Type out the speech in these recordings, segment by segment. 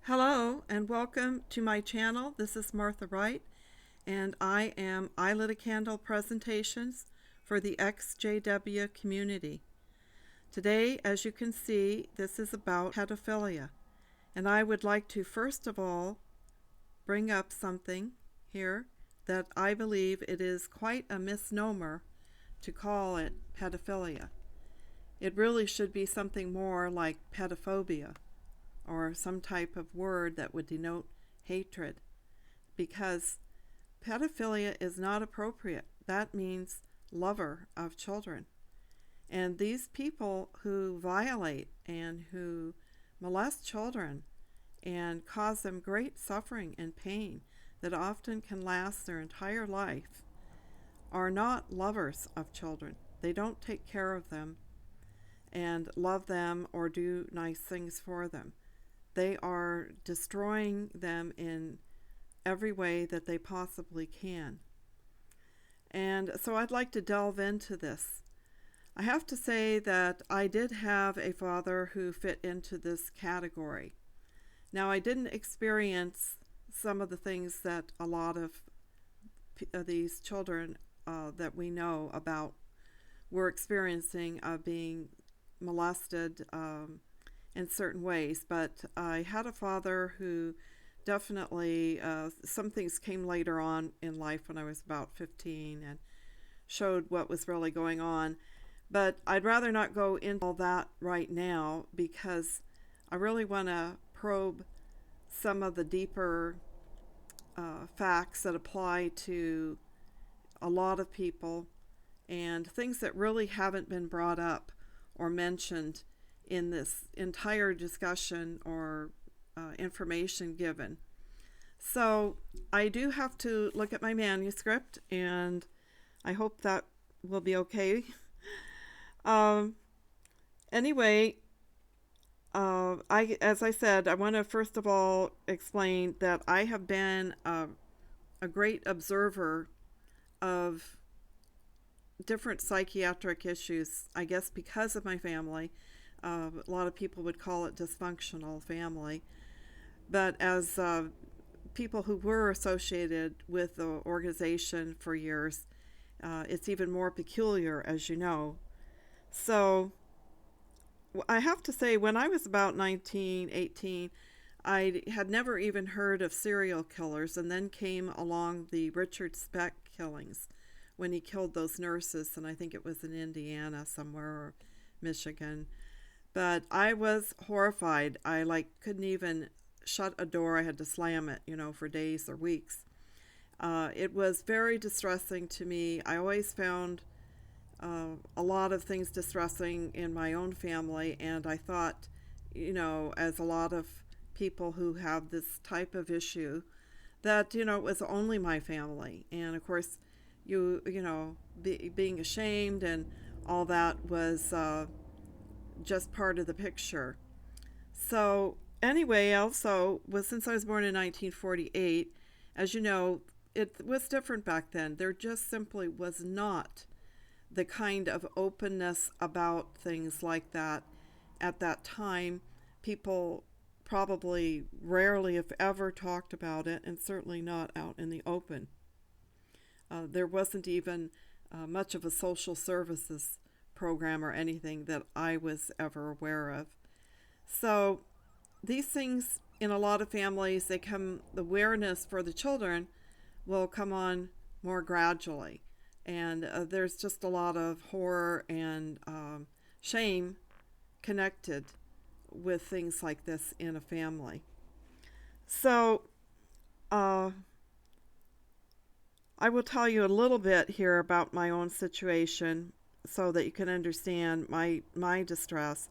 Hello and welcome to my channel. This is Martha Wright and I am Lit a Candle presentations for the XJW community. Today, as you can see, this is about pedophilia, and I would like to first of all bring up something here that I believe it is quite a misnomer to call it pedophilia. It really should be something more like pedophobia, or some type of word that would denote hatred, because pedophilia is not appropriate. That means lover of children. And these people who violate and who molest children and cause them great suffering and pain that often can last their entire life are not lovers of children. They don't take care of them and love them or do nice things for them. They are destroying them in every way that they possibly can. And so I'd like to delve into this. I have to say that I did have a father who fit into this category. Now, I didn't experience some of the things that a lot of these children that we know about were experiencing, being molested in certain ways, but I had a father who definitely, some things came later on in life when I was about 15 and showed what was really going on. But I'd rather not go into all that right now, because I really want to probe some of the deeper facts that apply to a lot of people and things that really haven't been brought up or mentioned in this entire discussion or information given. So I do have to look at my manuscript, and I hope that will be okay. Anyway, as I said, I want to first of all explain that I have been a great observer of different psychiatric issues, I guess because of my family. A lot of people would call it dysfunctional family. But as people who were associated with the organization for years, it's even more peculiar, as you know. So I have to say, when I was about 19, 18, I had never even heard of serial killers, and then came along the Richard Speck killings when he killed those nurses, and I think it was in Indiana somewhere, or Michigan. But I was horrified. I couldn't even shut a door. I had to slam it, for days or weeks. It was very distressing to me. I always found a lot of things distressing in my own family, and I thought, as a lot of people who have this type of issue, that, it was only my family. And of course, being ashamed and all that was just part of the picture. So anyway, also, since I was born in 1948, as you know, it was different back then. There just simply was not the kind of openness about things like that at that time. People probably rarely, if ever, talked about it, and certainly not out in the open. There wasn't even much of a social services program or anything that I was ever aware of. So these things, in a lot of families, the awareness for the children will come on more gradually. And there's just a lot of horror and shame connected with things like this in a family. So I will tell you a little bit here about my own situation so that you can understand my distress.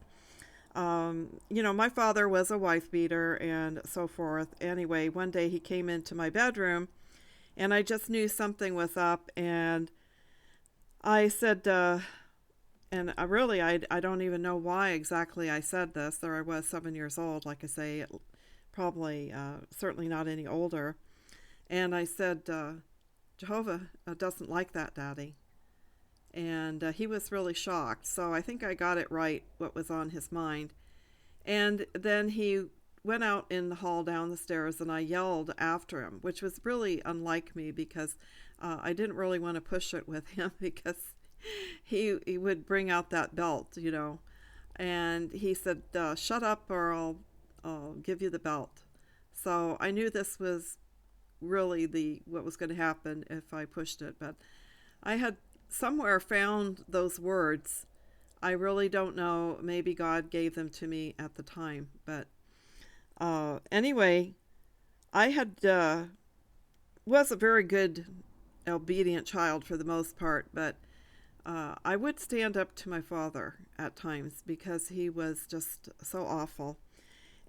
My father was a wife beater and so forth. Anyway, one day he came into my bedroom, and I just knew something was up, and I said, and I don't even know why exactly I said this. There I was, 7 years old, like I say, probably certainly not any older. And I said, Jehovah doesn't like that, Daddy. And he was really shocked. So I think I got it right, what was on his mind. And then he went out in the hall down the stairs, and I yelled after him, which was really unlike me because I didn't really want to push it with him because he would bring out that belt, you know. And he said, shut up or I'll give you the belt. So I knew this was really what was going to happen if I pushed it. But I had somewhere found those words. I really don't know. Maybe God gave them to me at the time. But anyway, I had was a very good, obedient child for the most part, but I would stand up to my father at times because he was just so awful.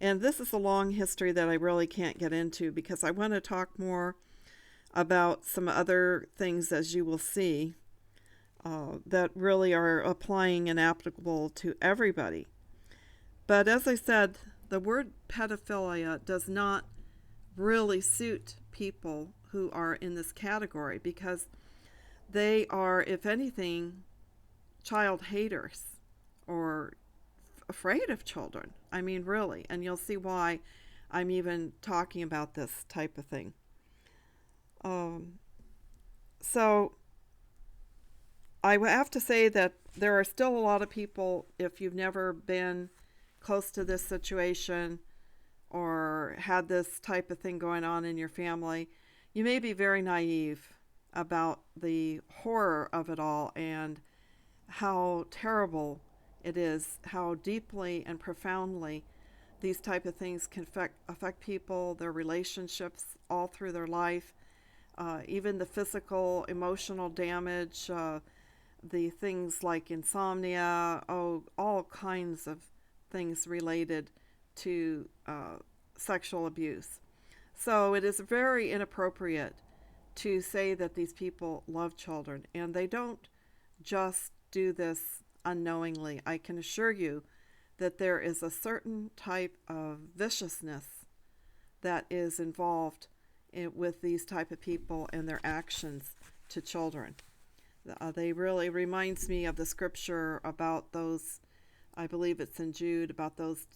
And this is a long history that I really can't get into because I want to talk more about some other things, as you will see, that really are applying and applicable to everybody. But as I said, the word pedophilia does not really suit people who are in this category because they are, if anything, child haters or afraid of children. I mean, really. And you'll see why I'm even talking about this type of thing. So I have to say that there are still a lot of people, if you've never been close to this situation or had this type of thing going on in your family, you may be very naive about the horror of it all and how terrible it is, how deeply and profoundly these type of things can affect people, their relationships all through their life, even the physical, emotional damage, the things like insomnia, all kinds of things related to sexual abuse. So it is very inappropriate to say that these people love children, and they don't just do this unknowingly. I can assure you that there is a certain type of viciousness that is involved with these type of people and their actions to children. They really reminds me of the scripture about those, I believe it's in Jude, about those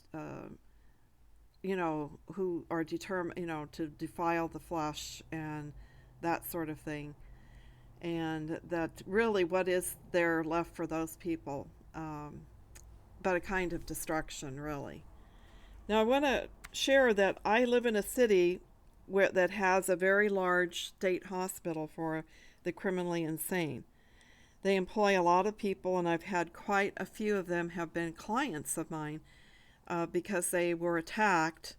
who are determined, to defile the flesh and that sort of thing. And that really what is there left for those people but a kind of destruction, really. Now I want to share that I live in a city that has a very large state hospital for the criminally insane. They employ a lot of people, and I've had quite a few of them have been clients of mine because they were attacked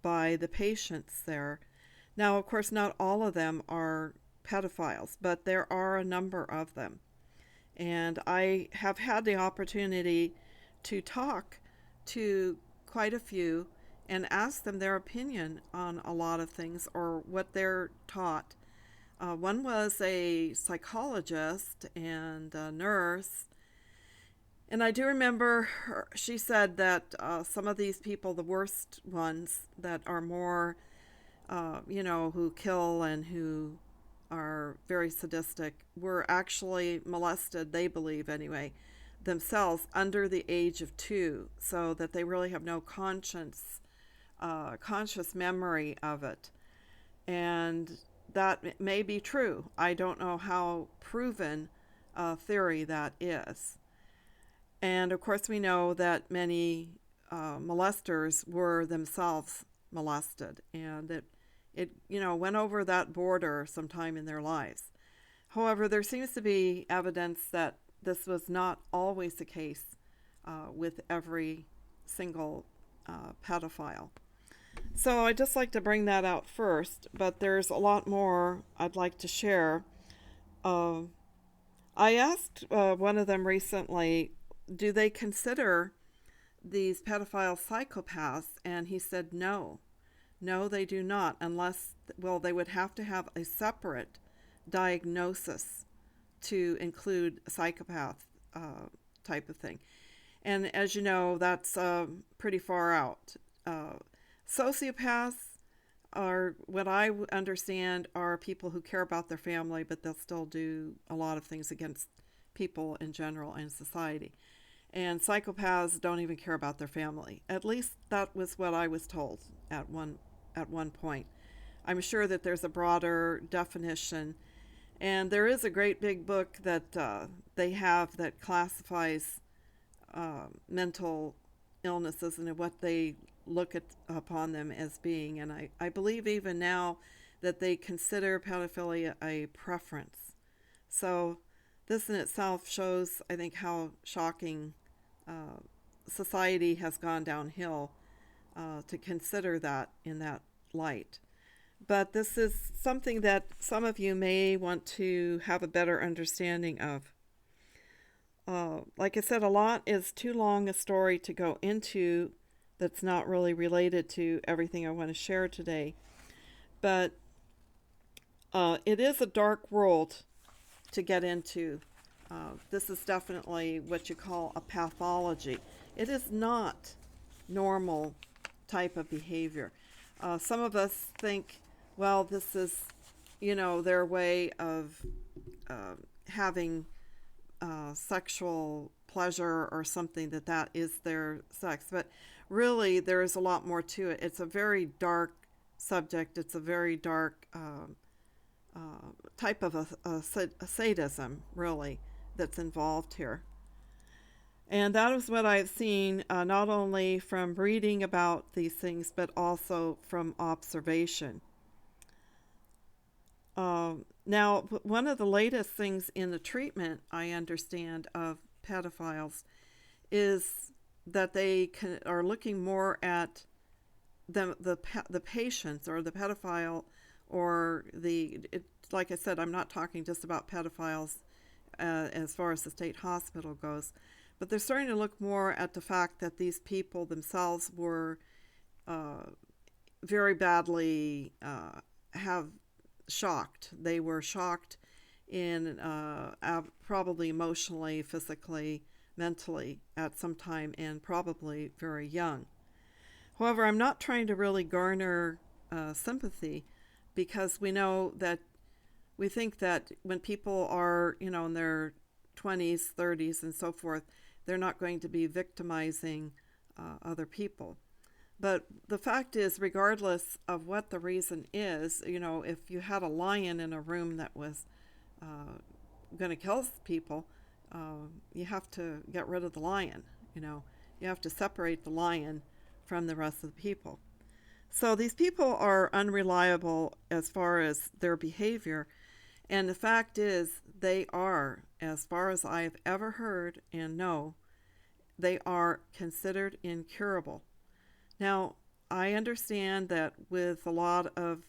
by the patients there. Now, of course, not all of them are pedophiles, but there are a number of them. And I have had the opportunity to talk to quite a few and ask them their opinion on a lot of things or what they're taught. One was a psychologist and a nurse. And I do remember she said that some of these people, the worst ones that are more, who kill and who are very sadistic, were actually molested, they believe anyway, themselves under the age of 2, so that they really have no conscious memory of it. And that may be true. I don't know how proven a theory that is. And of course we know that many molesters were themselves molested, and it went over that border sometime in their lives. However, there seems to be evidence that this was not always the case with every single pedophile. So I'd just like to bring that out first, but there's a lot more I'd like to share. I asked one of them recently, do they consider these pedophile psychopaths? And he said no. No, they do not, unless, they would have to have a separate diagnosis to include a psychopath type of thing. And as you know, that's pretty far out. Sociopaths are, what I understand, are people who care about their family, but they'll still do a lot of things against people in general and society. and psychopaths don't even care about their family. At least that was what I was told at one point. I'm sure that there's a broader definition, and there is a great big book that they have that classifies mental illnesses and what they look upon them as being. And I believe even now that they consider pedophilia a preference. So this in itself shows, I think, how shocking society has gone downhill to consider that in that light. But this is something that some of you may want to have a better understanding of. Like I said, a lot is too long a story to go into that's not really related to everything I want to share today. But it is a dark world to get into. This is definitely what you call a pathology. It is not normal type of behavior. Some of us think, well, this is, their way of having sexual pleasure or something, that is their sex. But really, there is a lot more to it. It's a very dark subject. It's a very dark type of a sadism, really, that's involved here. And that is what I've seen, not only from reading about these things, but also from observation. Now, one of the latest things in the treatment, I understand, of pedophiles is that they are looking more at the patients or the pedophile, or like I said, I'm not talking just about pedophiles as far as the state hospital goes, but they're starting to look more at the fact that these people themselves were very badly shocked. They were shocked in probably emotionally, physically, mentally at some time, and probably very young. However, I'm not trying to really garner sympathy, because we think that when people are, in their 20s, 30s, and so forth, they're not going to be victimizing other people. But the fact is, regardless of what the reason is, if you had a lion in a room that was going to kill people, you have to get rid of the lion. You have to separate the lion from the rest of the people. So these people are unreliable as far as their behavior. And the fact is, they are, as far as I've ever heard and know, they are considered incurable. Now, I understand that with a lot of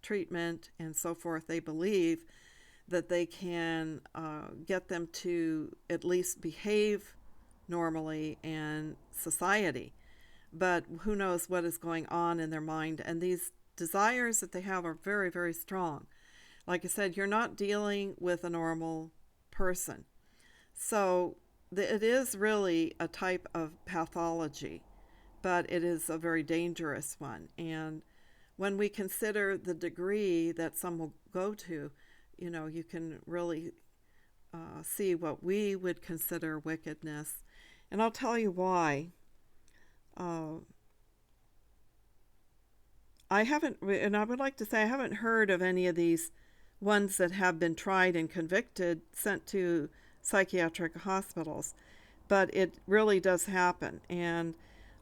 treatment and so forth, they believe that they can get them to at least behave normally in society. But who knows what is going on in their mind. And these desires that they have are very, very strong. Like I said, you're not dealing with a normal person. So it is really a type of pathology, but it is a very dangerous one. And when we consider the degree that some will go to, you can really see what we would consider wickedness. And I'll tell you why. I would like to say I haven't heard of any of these ones that have been tried and convicted sent to psychiatric hospitals, but it really does happen. And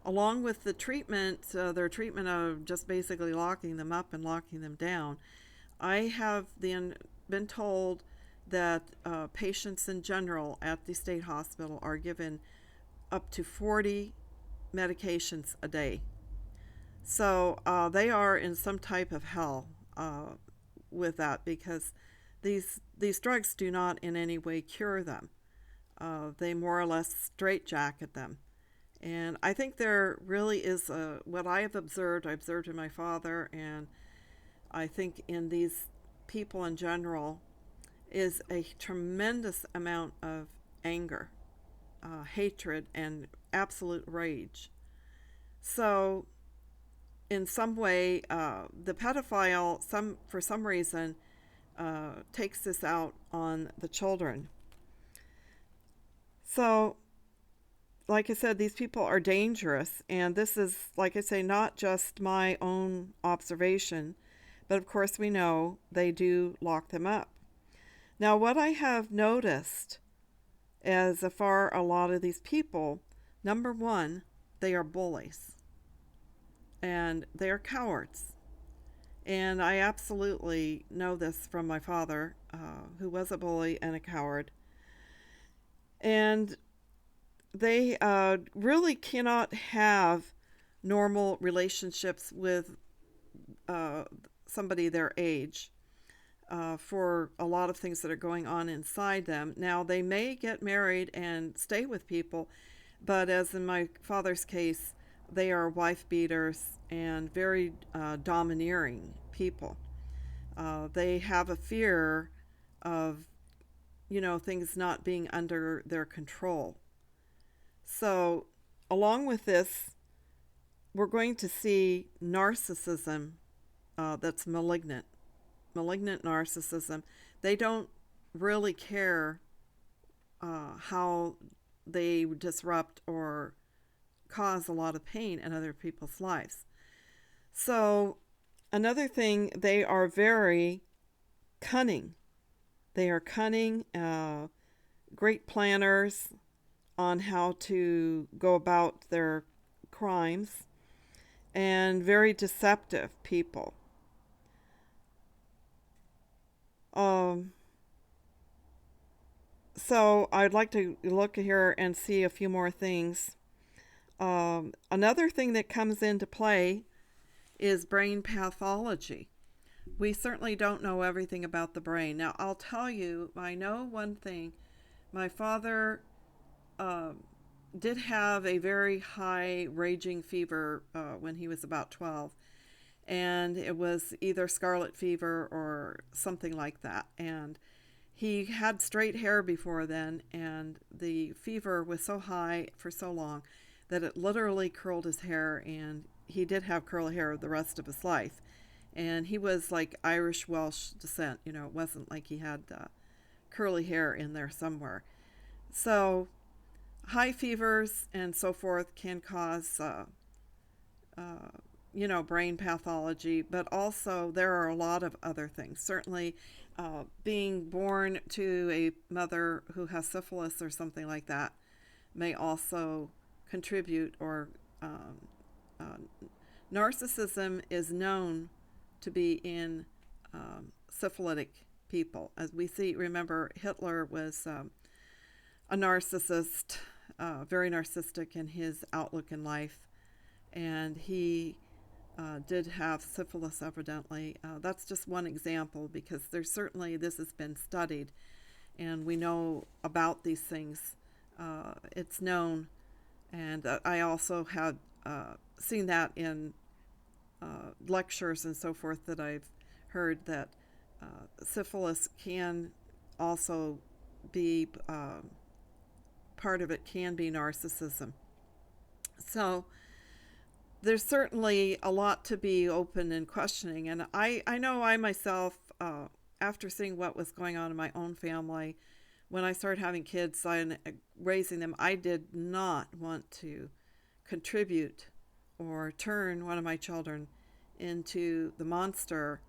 along with the treatment, their treatment of just basically locking them up and locking them down, I have been told that patients in general at the state hospital are given up to 40 medications a day. So they are in some type of hell with that, because these drugs do not in any way cure them. They more or less straitjacket them. And I think there really is what I have observed in my father, and I think in these people in general, is a tremendous amount of anger, hatred, and absolute rage. So in some way, the pedophile, for some reason, takes this out on the children. So like I said, these people are dangerous, and this is, like I say, not just my own observation, but of course we know they do lock them up. Now, what I have noticed as far a lot of these people, number one, they are bullies, and they are cowards. And I absolutely know this from my father, who was a bully and a coward. And they really cannot have normal relationships with uh, somebody their age for a lot of things that are going on inside them. Now, they may get married and stay with people, but as in my father's case, they are wife beaters and very domineering people. They have a fear of, things not being under their control. So, along with this, we're going to see narcissism that's malignant narcissism. They don't really care how they disrupt or cause a lot of pain in other people's lives. So, another thing, they are very cunning. They are cunning, great planners on how to go about their crimes, and very deceptive people. So I'd like to look here and see a few more things. Another thing that comes into play is brain pathology. We certainly don't know everything about the brain. Now, I'll tell you, I know one thing. My father did have a very high raging fever when he was about 12. And it was either scarlet fever or something like that. And he had straight hair before then, and the fever was so high for so long that it literally curled his hair, and he did have curly hair the rest of his life. And he was like Irish Welsh descent, it wasn't like he had curly hair in there somewhere. So high fevers and so forth can cause brain pathology, but also there are a lot of other things. Certainly, being born to a mother who has syphilis or something like that may also contribute, or narcissism is known to be in syphilitic people. As we see, remember, Hitler was a narcissist, very narcissistic in his outlook in life, and he did have syphilis, evidently. That's just one example, because there's certainly, this has been studied, and we know about these things. It's known, and I also had seen that in lectures and so forth that I've heard, that syphilis can also be, part of it can be narcissism. So there's certainly a lot to be open and questioning. And I know I myself, after seeing what was going on in my own family, when I started having kids and raising them, I did not want to contribute or turn one of my children into the monster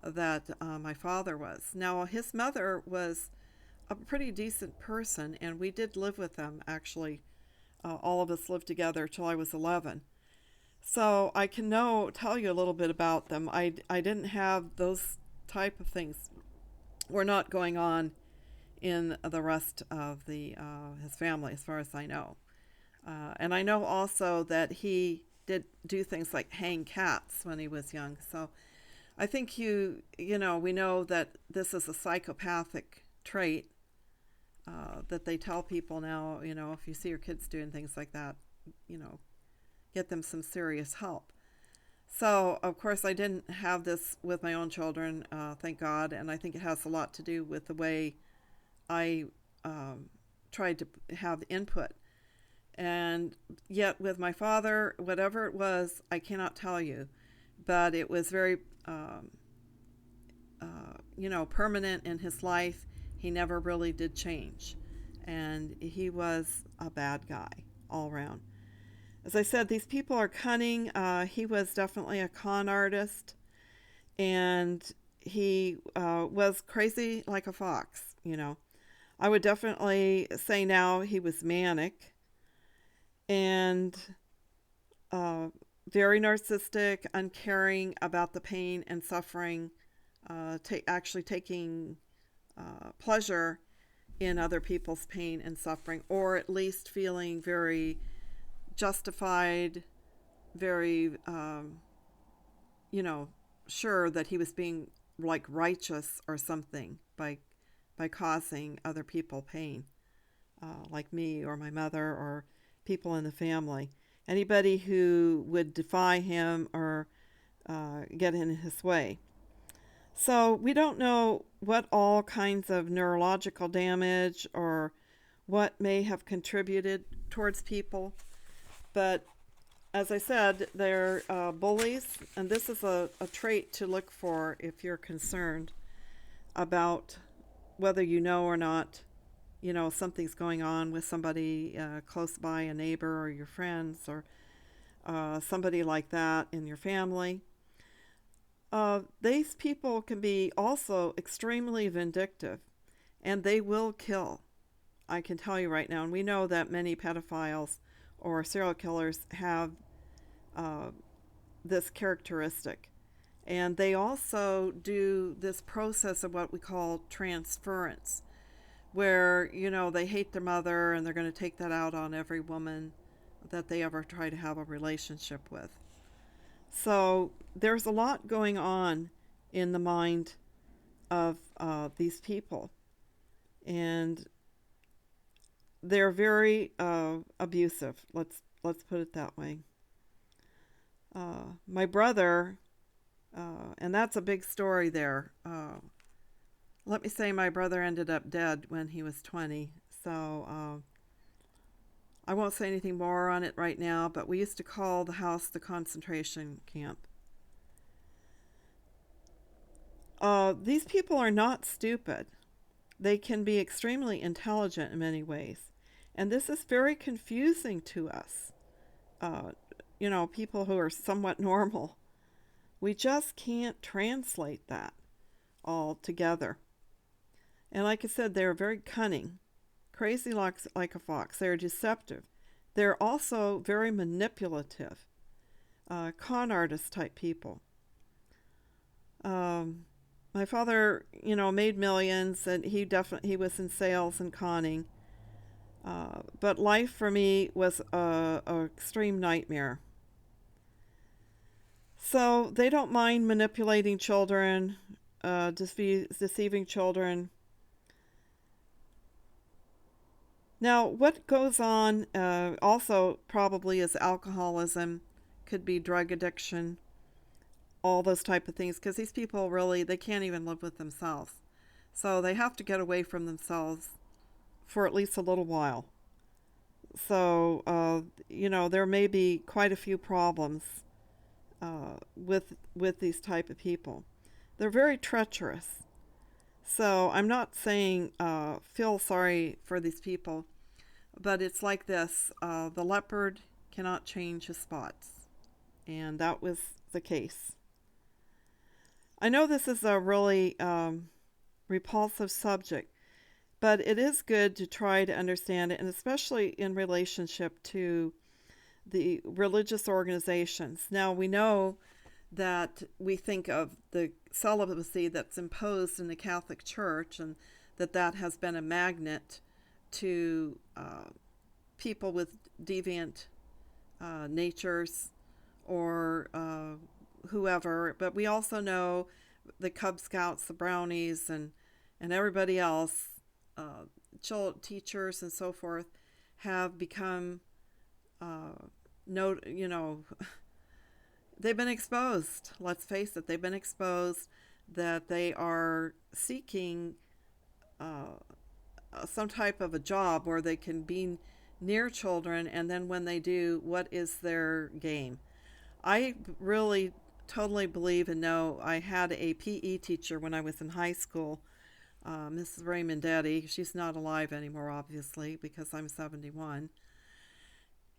that my father was. Now, his mother was a pretty decent person, and we did live with them, actually. All of us lived together till I was 11. So I can tell you a little bit about them. I didn't have those type of things were not going on in the rest of his family, as far as I know. And I know also that he did do things like hang cats when he was young. So I think we know that this is a psychopathic trait that they tell people now, if you see your kids doing things like that, get them some serious help. So, of course, I didn't have this with my own children, thank God, and I think it has a lot to do with the way I tried to have input. And yet with my father, whatever it was, I cannot tell you, but it was very, permanent in his life. He never really did change, and he was a bad guy. all around. As I said, these people are cunning. He was definitely a con artist, and he was crazy like a fox, you know. I would definitely say now he was manic and very narcissistic, uncaring about the pain and suffering, actually taking pleasure in other people's pain and suffering, or at least feeling very justified, very, you know, sure that he was being like righteous or something by causing other people pain, like me or my mother or people in the family. Anybody who would defy him or get in his way. So we don't know what all kinds of neurological damage or what may have contributed towards people, but as I said, they're bullies, and this is a trait to look for if you're concerned about whether you know or not, you know, something's going on with somebody close by, a neighbor or your friends or somebody like that in your family. These people can be also extremely vindictive, and they will kill. I can tell you right now, and we know that many pedophiles or serial killers have this characteristic. And they also do this process of what we call transference, where, you know, they hate their mother and they're going to take that out on every woman that they ever try to have a relationship with. So there's a lot going on in the mind of these people. And they're very abusive. Let's put it that way. My brother, and that's a big story there. Let me say my brother ended up dead when he was 20. So I won't say anything more on it right now, but we used to call the house the concentration camp. These people are not stupid. They can be extremely intelligent in many ways. And this is very confusing to us. You know, people who are somewhat normal. We just can't translate that all together. And like I said, they're very cunning, crazy like a fox. They're deceptive. They're also very manipulative, con artist type people. My father, you know, made millions, and he was in sales and conning. But life for me was an extreme nightmare. So they don't mind manipulating children, deceiving children. Now, what goes on also probably is alcoholism, could be drug addiction, all those type of things, because these people really, they can't even live with themselves. So they have to get away from themselves for at least a little while. So, you know, there may be quite a few problems with these type of people. They're very treacherous. So I'm not saying feel sorry for these people, but it's like this. The leopard cannot change his spots. And that was the case. I know this is a really repulsive subject, but it is good to try to understand it, and especially in relationship to the religious organizations. Now, we know that we think of the celibacy that's imposed in the Catholic Church, and that has been a magnet to people with deviant natures or whoever. But we also know the Cub Scouts, the Brownies, and everybody else, teachers and so forth, have become you know, they've been exposed. Let's face it, they've been exposed that they are seeking some type of a job where they can be near children, and then when they do, what is their game? I really totally believe and know. I had a PE teacher when I was in high school, Mrs. Raymond Daddy. She's not alive anymore, obviously, because I'm 71.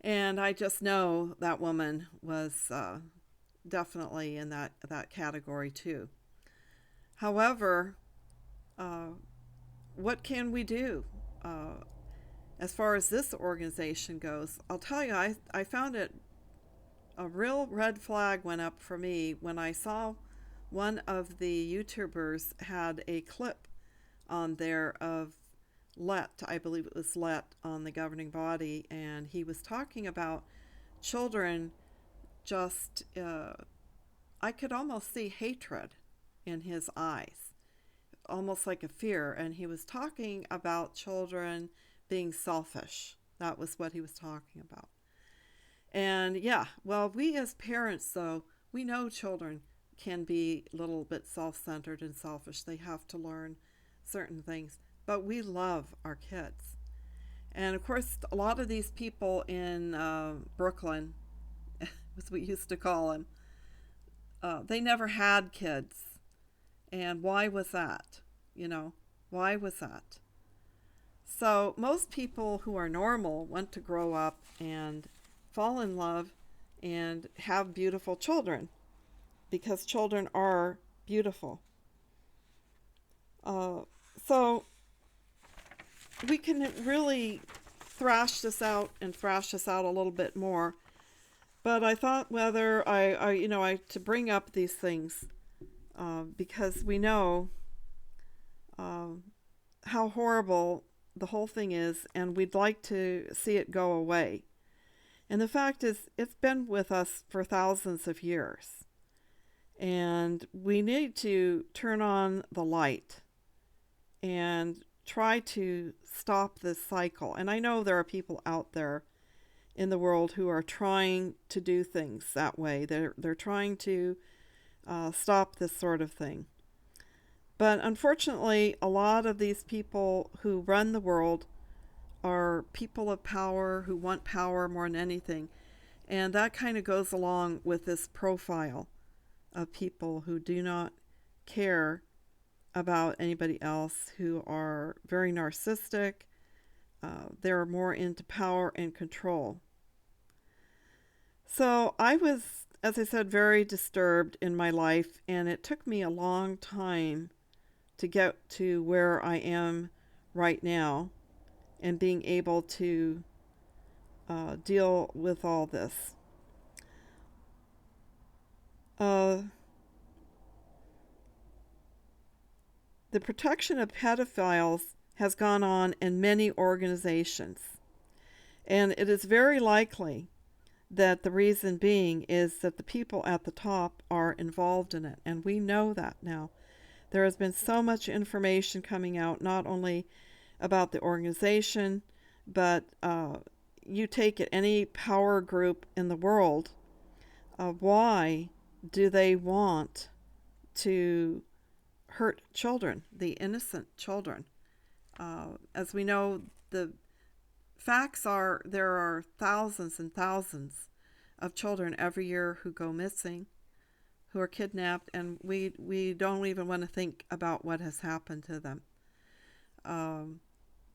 And I just know that woman was definitely in that category too. However, uh, what can we do as far as this organization goes? I'll tell you, I found it a real red flag went up for me when I saw one of the YouTubers had a clip on there of I believe it was on the governing body, and he was talking about children just, I could almost see hatred in his eyes, almost like a fear, and he was talking about children being selfish. That was what he was talking about. And yeah, well, we as parents, though, we know children can be a little bit self-centered and selfish. They have to learn certain things, but we love our kids. And of course, a lot of these people in Brooklyn, as we used to call them, they never had kids. And why was that? You know, why was that? So most people who are normal want to grow up and fall in love and have beautiful children, because children are beautiful. So we can really thrash this out a little bit more. But I thought whether I to bring up these things because we know how horrible the whole thing is, and we'd like to see it go away. And the fact is, it's been with us for thousands of years. And we need to turn on the light and try to stop this cycle. And I know there are people out there in the world who are trying to do things that way. They're trying to stop this sort of thing. But unfortunately, a lot of these people who run the world are people of power who want power more than anything. And that kind of goes along with this profile of people who do not care about anybody else, who are very narcissistic. They're more into power and control. So I was, as I said, very disturbed in my life, and it took me a long time to get to where I am right now and being able to deal with all this. The protection of pedophiles has gone on in many organizations, and it is very likely that the reason being is that the people at the top are involved in it, and we know that now. There has been so much information coming out, not only about the organization, but you take it, any power group in the world, why do they want to hurt children, the innocent children? As we know, the facts are there are thousands and thousands of children every year who go missing, who are kidnapped, and we don't even want to think about what has happened to them.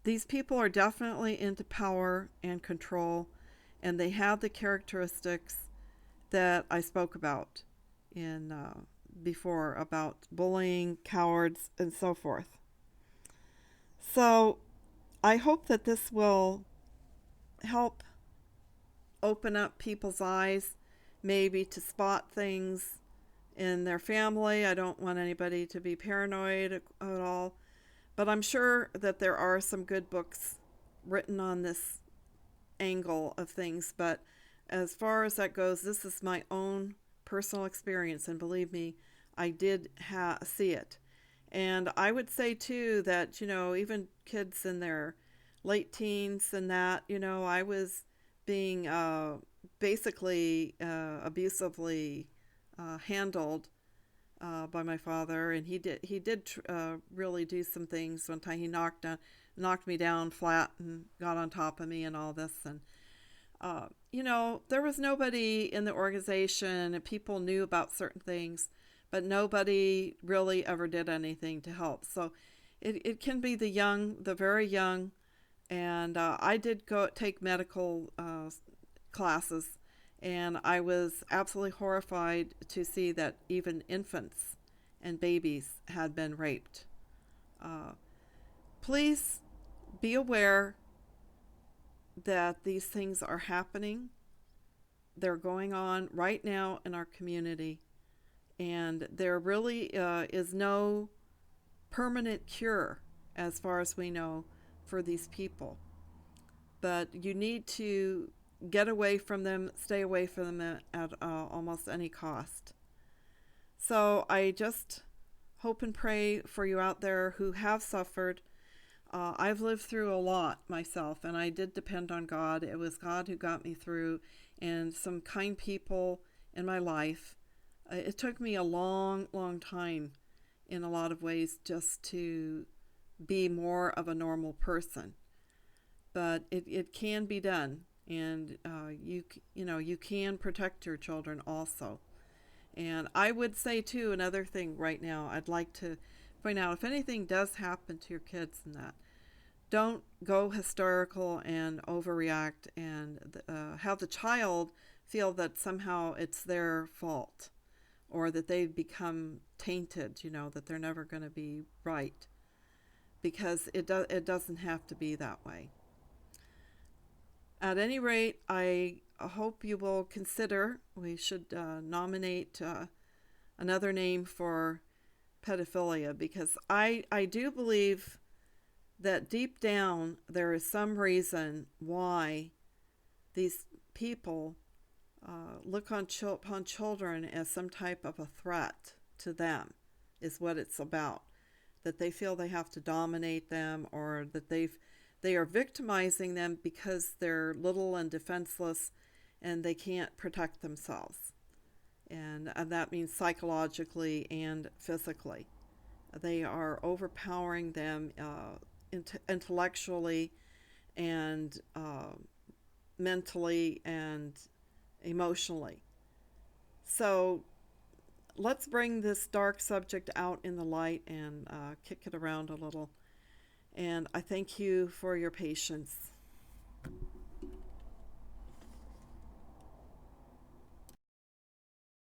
These people are definitely into power and control, and they have the characteristics that I spoke about in before, about bullying, cowards, and so forth. So I hope that this will help open up people's eyes, maybe to spot things in their family. I don't want anybody to be paranoid at all, but I'm sure that there are some good books written on this angle of things. But as far as that goes, this is my own personal experience, and believe me, I did see it. And I would say too that, even kids in their late teens and that, I was being basically abusively handled by my father, and he did really do some things. One time he knocked me down flat and got on top of me and all this, and there was nobody in the organization, and people knew about certain things, but nobody really ever did anything to help. So it can be the very young, and I did go take medical classes, and I was absolutely horrified to see that even infants and babies had been raped. Please be aware that these things are happening. They're going on right now in our community, and there really is no permanent cure, as far as we know, for these people. But you need to get away from them, stay away from them at almost any cost. So I just hope and pray for you out there who have suffered. I've lived through a lot myself, and I did depend on God. It was God who got me through, and some kind people in my life. It took me a long, long time in a lot of ways just to be more of a normal person. But it can be done, and you can protect your children also. And I would say too, another thing right now, I'd like to point out, if anything does happen to your kids and that, don't go hysterical and overreact and have the child feel that somehow it's their fault, or that they've become tainted, that they're never going to be right, because it doesn't have to be that way. At any rate, I hope you will consider, we should nominate another name for pedophilia, because I do believe that deep down there is some reason why these people look on upon children as some type of a threat to them, is what it's about. That they feel they have to dominate them, or that they are victimizing them because they're little and defenseless and they can't protect themselves. And that means psychologically and physically. They are overpowering them intellectually and mentally and emotionally. So let's bring this dark subject out in the light and kick it around a little. And I thank you for your patience.